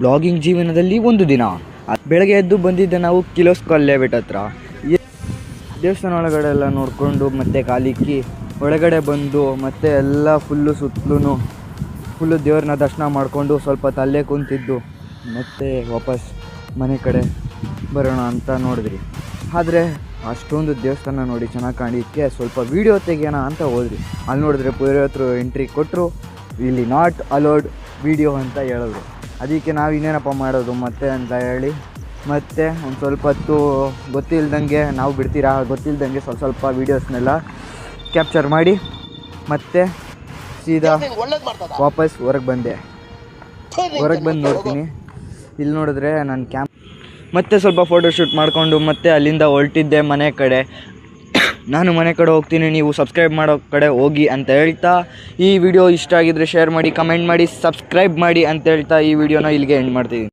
Blogging ಜೀವನದಲ್ಲಿ ಒಂದು ದಿನ. ಬೆಳಗ್ಗೆ ಎದ್ದು ಬಂದಿದ್ದೆ ನಾವು ಕಿಲೋಸ್ಕಲ್ಲೆ ಬೆಟ್ಟ ಹತ್ರ. ದೇವಸ್ಥಾನ ಒಳಗಡೆ ಎಲ್ಲ ನೋಡಿಕೊಂಡು ಮತ್ತೆ ಕಾಲಿಕ್ಕಿ ಒಳಗಡೆ ಬಂದು ಮತ್ತೆ ಎಲ್ಲ ಫುಲ್ಲು ದೇವ್ರನ್ನ ದರ್ಶನ ಮಾಡಿಕೊಂಡು ಸ್ವಲ್ಪ ತಲ್ಲೇ ಕುಂತಿದ್ದು ಮತ್ತೆ ವಾಪಸ್ ಮನೆ ಕಡೆ ಬರೋಣ ಅಂತ ನೋಡಿದ್ರಿ. ಆದರೆ ಅಷ್ಟೊಂದು ದೇವಸ್ಥಾನ ನೋಡಿ ಚೆನ್ನಾಗಿ ಕಾಣಿದ್ದಕ್ಕೆ ಸ್ವಲ್ಪ ವೀಡಿಯೋ ತೆಗಿಯೋಣ ಅಂತ ಹೋದ್ರಿ. ಅಲ್ಲಿ ನೋಡಿದ್ರೆ ಪುರೋಹಿತರು ಎಂಟ್ರಿ ಕೊಟ್ಟರು, ಇಲ್ಲಿ ನಾಟ್ ಅಲೋಡ್ ವೀಡಿಯೋ ಅಂತ ಹೇಳಿದ್ರು. ಅದಕ್ಕೆ ನಾವು ಇನ್ನೇನಪ್ಪ ಮಾಡೋದು ಮತ್ತೆ ಅಂತ ಹೇಳಿ ಮತ್ತೆ ಒಂದು ಸ್ವಲ್ಪ ಹೊತ್ತು ಗೊತ್ತಿಲ್ದಂಗೆ ನಾವು ಬಿಡ್ತೀರಾ ಗೊತ್ತಿಲ್ದಂಗೆ ಸ್ವಲ್ಪ ವೀಡಿಯೋಸ್ನೆಲ್ಲ ಕ್ಯಾಪ್ಚರ್ ಮಾಡಿ ಮತ್ತೆ ಸೀದಾ ವಾಪಸ್ ಹೊರಗೆ ಬಂದು ನೋಡ್ತೀನಿ. ಇಲ್ಲಿ ನೋಡಿದ್ರೆ ನಾನು ಮತ್ತೆ ಸ್ವಲ್ಪ ಫೋಟೋಶೂಟ್ ಮಾಡಿಕೊಂಡು ಮತ್ತೆ ಅಲ್ಲಿಂದ ಹೊರಟಿದ್ದೆ ಮನೆ ಕಡೆ. ನಾನು ಮನೆ ಕಡೆ ಹೋಗ್ತೀನಿ, ನೀವು ಸಬ್ಸ್ಕ್ರೈಬ್ ಮಾಡೋ ಕಡೆ ಹೋಗಿ ಅಂತ ಹೇಳ್ತಾ, ಈ ವಿಡಿಯೋ ಇಷ್ಟ ಆಗಿದ್ರೆ ಶೇರ್ ಮಾಡಿ, ಕಮೆಂಟ್ ಮಾಡಿ, ಸಬ್ಸ್ಕ್ರೈಬ್ ಮಾಡಿ ಅಂತ ಹೇಳ್ತಾ ಈ ವಿಡಿಯೋನ ಇಲ್ಲಿಗೆ ಎಂಡ್ ಮಾಡ್ತೀನಿ.